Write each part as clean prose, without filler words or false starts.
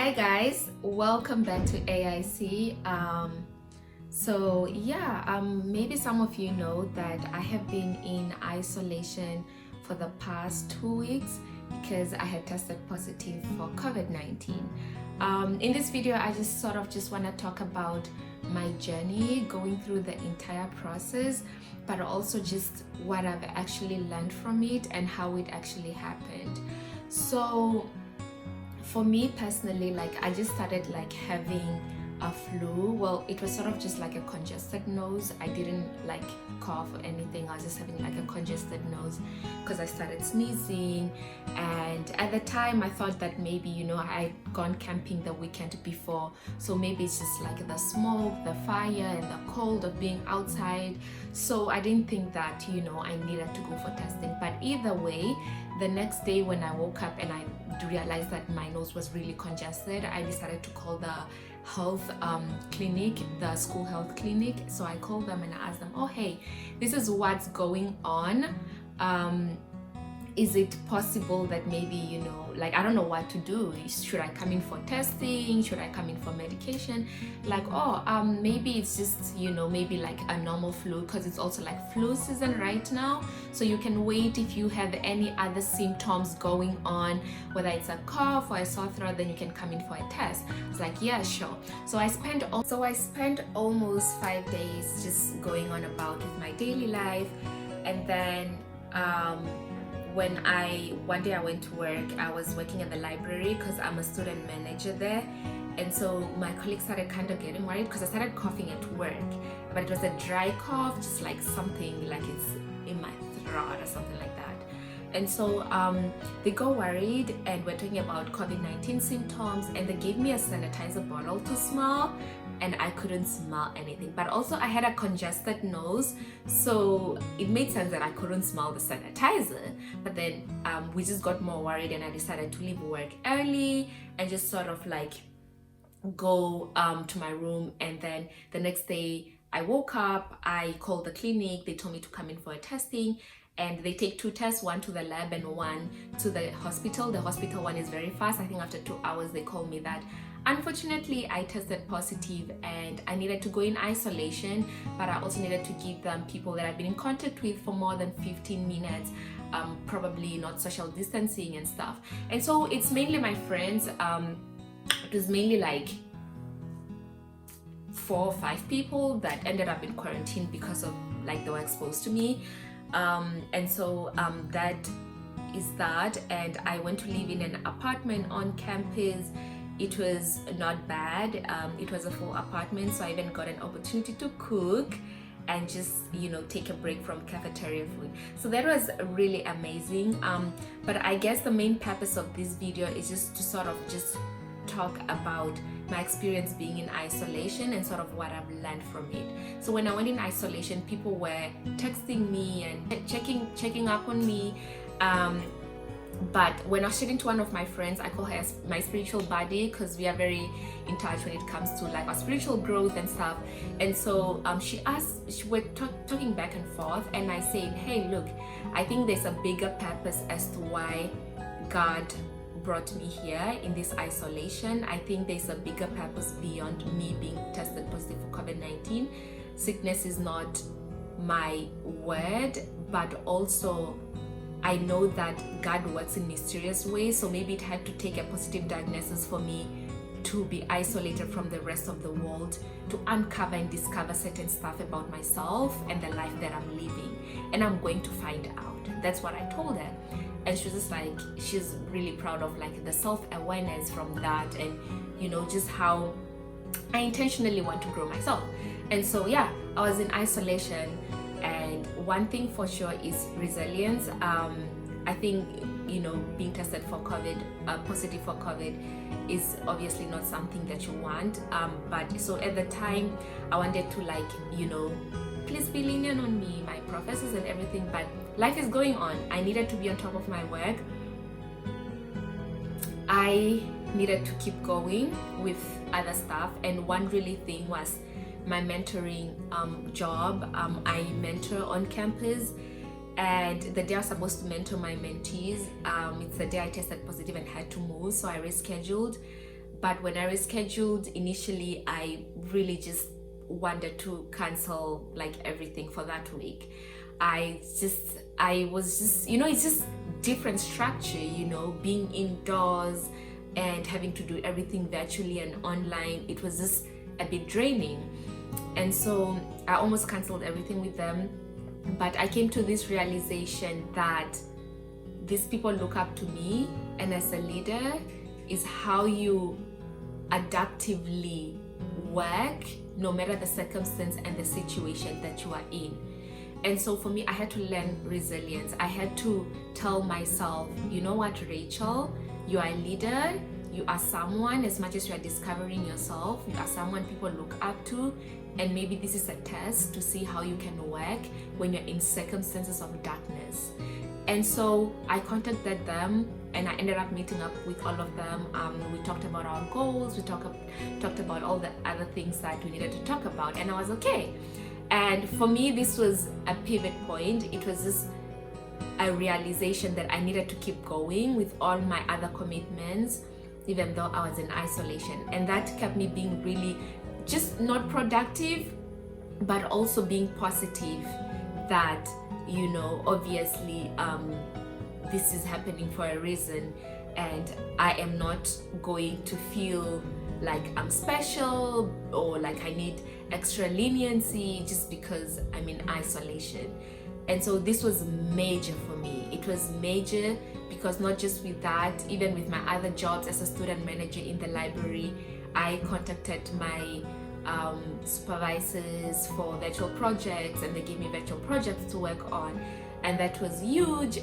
Hi guys, welcome back to AIC. Maybe some of you know that I have been in isolation for the past 2 weeks because I had tested positive for COVID-19. In this video, I just want to talk about my journey going through the entire process, but also just what I've actually learned from it and how it actually happened. So for me personally, I just started having a flu. Well, it was sort of just like a congested nose. I didn't cough or anything. I was just having a congested nose because I started sneezing, and at the time I thought that maybe I'd gone camping the weekend before, so maybe it's just the smoke, the fire, and the cold of being outside. So I didn't think that I needed to go for testing. But either way, the next day when I woke up and I realized that my nose was really congested, I decided to call the health clinic, the school health clinic. So I called them and I asked them, oh hey, this is what's going on. Is it possible that maybe I don't know what to do? Should I come in for testing? Should I come in for medication? Maybe it's just maybe a normal flu, because it's also flu season right now, so you can wait. If you have any other symptoms going on, whether it's a cough or a sore throat, then you can come in for a test. It's yeah, sure. So I spent almost 5 days just going on about with my daily life, and then one day I went to work. I was working at the library because I'm a student manager there, and so my colleagues started kind of getting worried because I started coughing at work, but it was a dry cough, just something it's in my throat or something like that. And so they got worried, and we're talking about COVID-19 symptoms, and they gave me a sanitizer bottle to smell, and I couldn't smell anything. But also I had a congested nose, so it made sense that I couldn't smell the sanitizer. But then we just got more worried, and I decided to leave work early and just sort of go to my room. And then the next day I woke up, I called the clinic, they told me to come in for a testing, and they take 2 tests, one to the lab and one to the hospital. The hospital one is very fast. I think after 2 hours they called me that unfortunately I tested positive and I needed to go in isolation, but I also needed to give them people that I've been in contact with for more than 15 minutes, probably not social distancing and stuff. And so it's mainly my friends. It was mainly 4 or 5 people that ended up in quarantine because of they were exposed to me. And so that is that. And I went to live in an apartment on campus. It was not bad. It was a full apartment, so I even got an opportunity to cook and just take a break from cafeteria food. So that was really amazing. But I guess the main purpose of this video is just to sort of just talk about my experience being in isolation and sort of what I've learned from it. So when I went in isolation, people were texting me and checking up on me. But when I was chatting to one of my friends, I call her my spiritual buddy, because we are very in touch when it comes to our spiritual growth and stuff. And so we're talking back and forth, and I said, hey, look, I think there's a bigger purpose as to why God brought me here in this isolation. I think there's a bigger purpose beyond me being tested positive for COVID-19. Sickness is not my word, but also I know that God works in mysterious ways. So maybe it had to take a positive diagnosis for me to be isolated from the rest of the world, to uncover and discover certain stuff about myself and the life that I'm living. And I'm going to find out. That's what I told her. And she was just she's really proud of the self-awareness from that, and just how I intentionally want to grow myself. And so yeah, I was in isolation, and one thing for sure is resilience. I think being tested for COVID, positive for COVID, is obviously not something that you want, but so at the time I wanted to please be lenient on me, my professors and everything, but life is going on. I needed to be on top of my work. I needed to keep going with other stuff, and one really thing was my mentoring job. I mentor on campus, and the day I was supposed to mentor my mentees, it's the day I tested positive and had to move, so I rescheduled. But when I rescheduled initially, I really just wanted to cancel like everything for that week. I was just, it's just different structure, being indoors and having to do everything virtually and online. It was just a bit draining. And so I almost canceled everything with them. But I came to this realization that these people look up to me, and as a leader is how you adaptively work no matter the circumstance and the situation that you are in. And so for me, I had to learn resilience. I had to tell myself, you know what, Rachel, you are a leader. You are someone, as much as you are discovering yourself, you are someone people look up to. And maybe this is a test to see how you can work when you're in circumstances of darkness. And so I contacted them, and I ended up meeting up with all of them. We talked about our goals. We talked about all the other things that we needed to talk about, and I was okay. And for me, this was a pivot point. It was just a realization that I needed to keep going with all my other commitments, even though I was in isolation. And that kept me being really just not productive, but also being positive that, obviously this is happening for a reason, and I am not going to feel like I'm special or like I need extra leniency just because I'm in isolation. And so this was major for me. It was major because not just with that, even with my other jobs as a student manager in the library, I contacted my supervisors for virtual projects, and they gave me virtual projects to work on, and that was huge.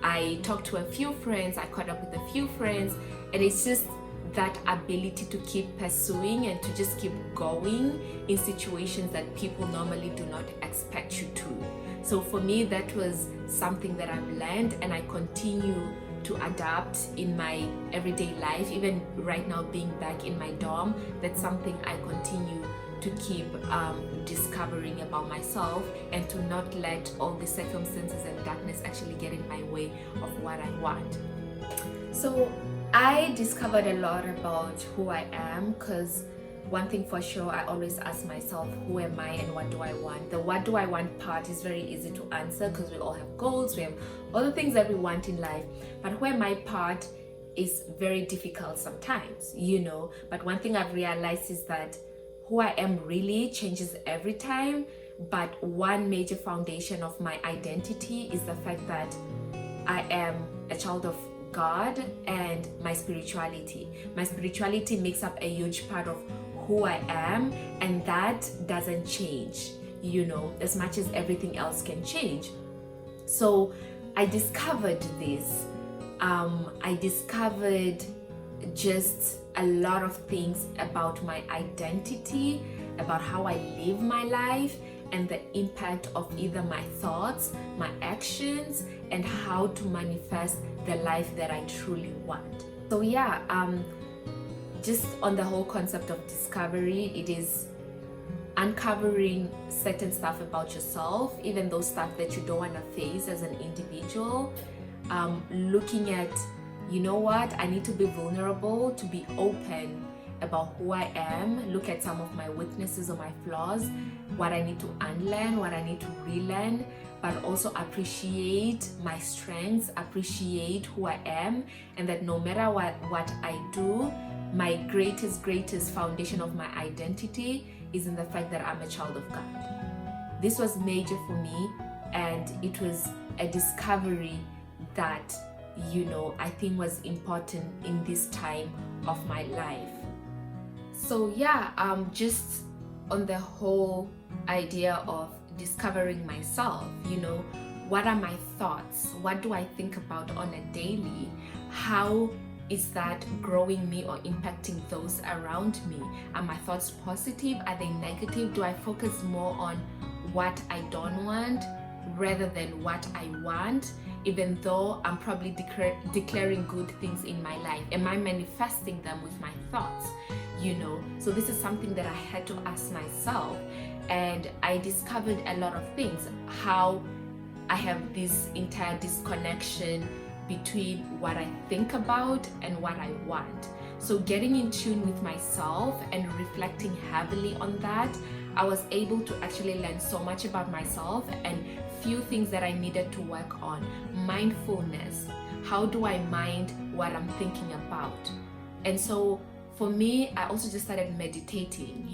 I talked to a few friends, I caught up with a few friends, and it's just that ability to keep pursuing and to just keep going in situations that people normally do not expect you to. So for me, that was something that I've learned, and I continue to adapt in my everyday life. Even right now, being back in my dorm, that's something I continue to keep discovering about myself, and to not let all the circumstances and darkness actually get in my way of what I want. So I discovered a lot about who I am, because one thing for sure, I always ask myself, who am I and what do I want? The what do I want part is very easy to answer because we all have goals, we have all the things that we want in life. But who am I part is very difficult sometimes, But one thing I've realized is that who I am really changes every time. But one major foundation of my identity is the fact that I am a child of God, and my spirituality. My spirituality makes up a huge part of who I am, and that doesn't change, as much as everything else can change. So I discovered this. I discovered just a lot of things about my identity, about how I live my life, and the impact of either my thoughts, my actions, and how to manifest the life that I truly want. So just on the whole concept of discovery, it is uncovering certain stuff about yourself, even those stuff that you don't want to face as an individual. Looking at, I need to be vulnerable, to be open about who I am, look at some of my weaknesses or my flaws, what I need to unlearn, what I need to relearn, but also appreciate my strengths, appreciate who I am, and that no matter what I do, my greatest foundation of my identity is in the fact that I'm a child of God. This was major for me, and it was a discovery that, I think was important in this time of my life. So just on the whole idea of discovering myself, what are my thoughts? What do I think about on a daily? How is that growing me or impacting those around me? Are my thoughts positive? Are they negative? Do I focus more on what I don't want rather than what I want, even though I'm probably declaring good things in my life? Am I manifesting them with my thoughts? So this is something that I had to ask myself, and I discovered a lot of things, how I have this entire disconnection between what I think about and what I want. So getting in tune with myself and reflecting heavily on that, I was able to actually learn so much about myself and few things that I needed to work on. Mindfulness. How do I mind what I'm thinking about? And so for me, I also just started meditating,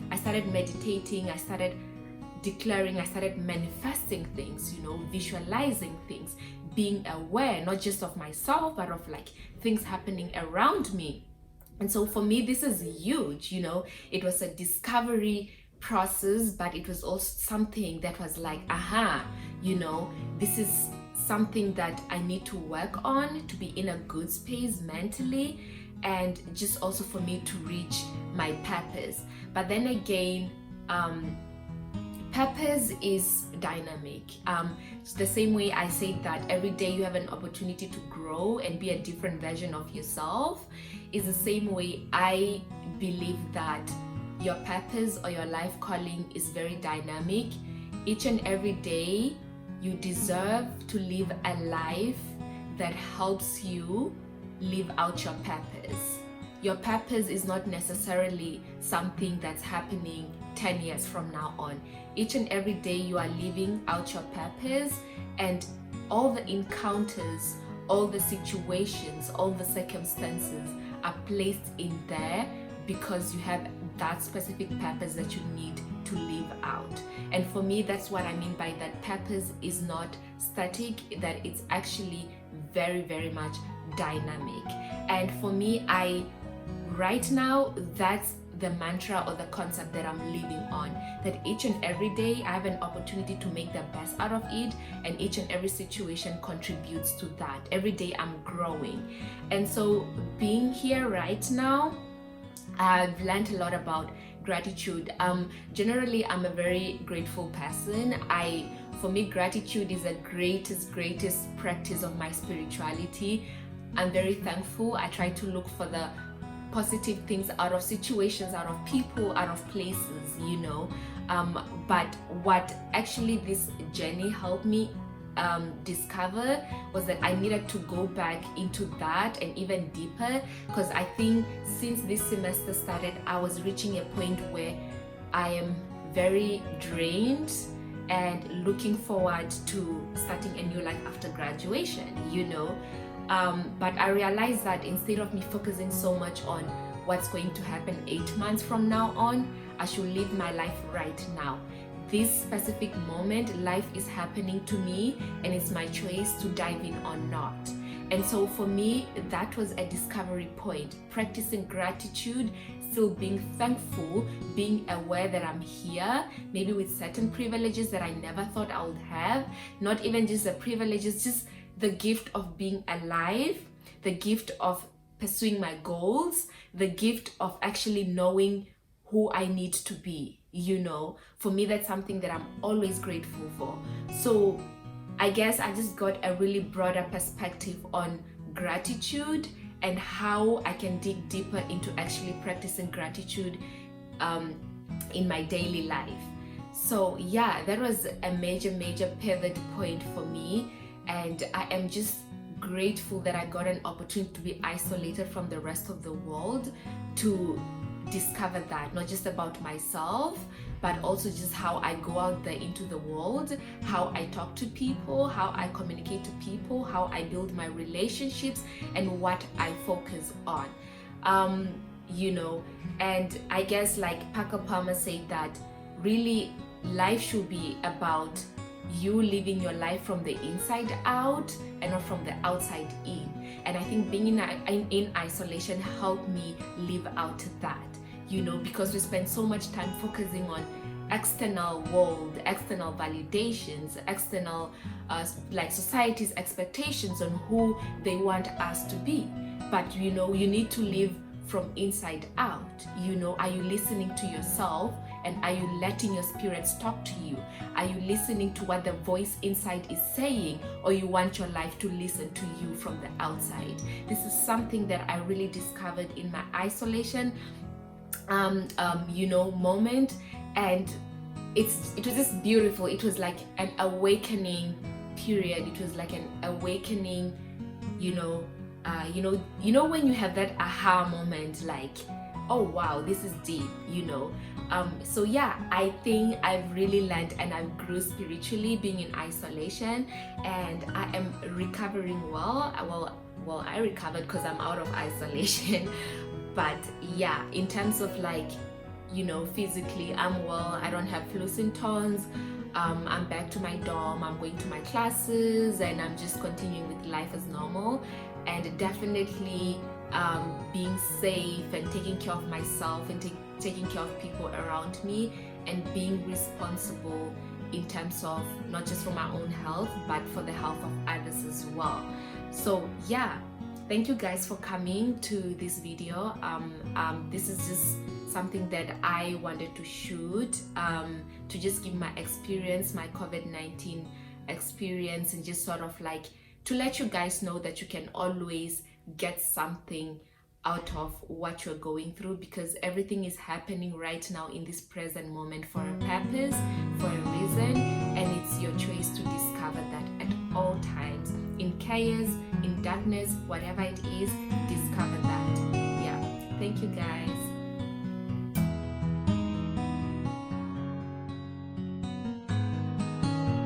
I started meditating, I started declaring, I started manifesting things, visualizing things, being aware, not just of myself, but of like things happening around me. And so for me, this is huge, it was a discovery process, but it was also something that was like, this is something that I need to work on to be in a good space mentally, and just also for me to reach my purpose. But then again, purpose is dynamic. It's the same way I say that every day you have an opportunity to grow and be a different version of yourself, is the same way I believe that your purpose or your life calling is very dynamic. Each and every day you deserve to live a life that helps you live out your purpose. Your purpose is not necessarily something that's happening 10 years from now on. Each and every day you are living out your purpose, and all the encounters, all the situations, all the circumstances are placed in there because you have that specific purpose that you need to live out. And for me, that's what I mean by that. Purpose is not static, that it's actually very, very much dynamic. And for me, right now, that's the mantra or the concept that I'm living on, that each and every day I have an opportunity to make the best out of it, and each and every situation contributes to that. Every day I'm growing. And so being here right now, I've learned a lot about gratitude. Generally, I'm a very grateful person. For me, gratitude is the greatest practice of my spirituality. I'm very thankful. I try to look for the positive things out of situations, out of people, out of places, but what actually this journey helped me discover was that I needed to go back into that and even deeper, because I think since this semester started, I was reaching a point where I am very drained and looking forward to starting a new life after graduation, but I realized that instead of me focusing so much on what's going to happen 8 months from now on, I should live my life right now. This specific moment, life is happening to me, and it's my choice to dive in or not. And so for me, that was a discovery point. Practicing gratitude, still being thankful, being aware that I'm here, maybe with certain privileges that I never thought I would have. Not even just the privileges, just the gift of being alive, the gift of pursuing my goals, the gift of actually knowing who I need to be. For me, that's something that I'm always grateful for. So I guess I just got a really broader perspective on gratitude and how I can dig deeper into actually practicing gratitude in my daily life. So yeah, that was a major pivot point for me, and I am just grateful that I got an opportunity to be isolated from the rest of the world to discover that, not just about myself, but also just how I go out there into the world, how I talk to people, how I communicate to people, how I build my relationships, and what I focus on. And I guess like Parker Palmer said that really life should be about you living your life from the inside out and not from the outside in. And I think being in isolation helped me live out that, because we spend so much time focusing on external world, external validations, external like society's expectations on who they want us to be. But you need to live from inside out. Are you listening to yourself, and are you letting your spirits talk to you? Are you listening to what the voice inside is saying, or you want your life to listen to you from the outside? This is something that I really discovered in my isolation moment, and it was just beautiful. It was like an awakening period. It was like an awakening when you have that aha moment, like, oh wow, this is deep, so yeah, I think I've really learned and I've grew spiritually being in isolation, and I am recovering well. I recovered because I'm out of isolation. But yeah, in terms of like, physically, I'm well. I don't have flu symptoms. I'm back to my dorm, I'm going to my classes, and I'm just continuing with life as normal. And definitely being safe and taking care of myself and taking care of people around me, and being responsible in terms of not just for my own health but for the health of others as well. So yeah, thank you guys for coming to this video. This is just something that I wanted to shoot, to just give my experience, my COVID-19 experience, and just sort of like to let you guys know that you can always get something out of what you're going through, because everything is happening right now in this present moment for a purpose, for a reason, and it's your choice to discover that at all times. In chaos, in darkness, whatever it is, discover that. Yeah, thank you guys.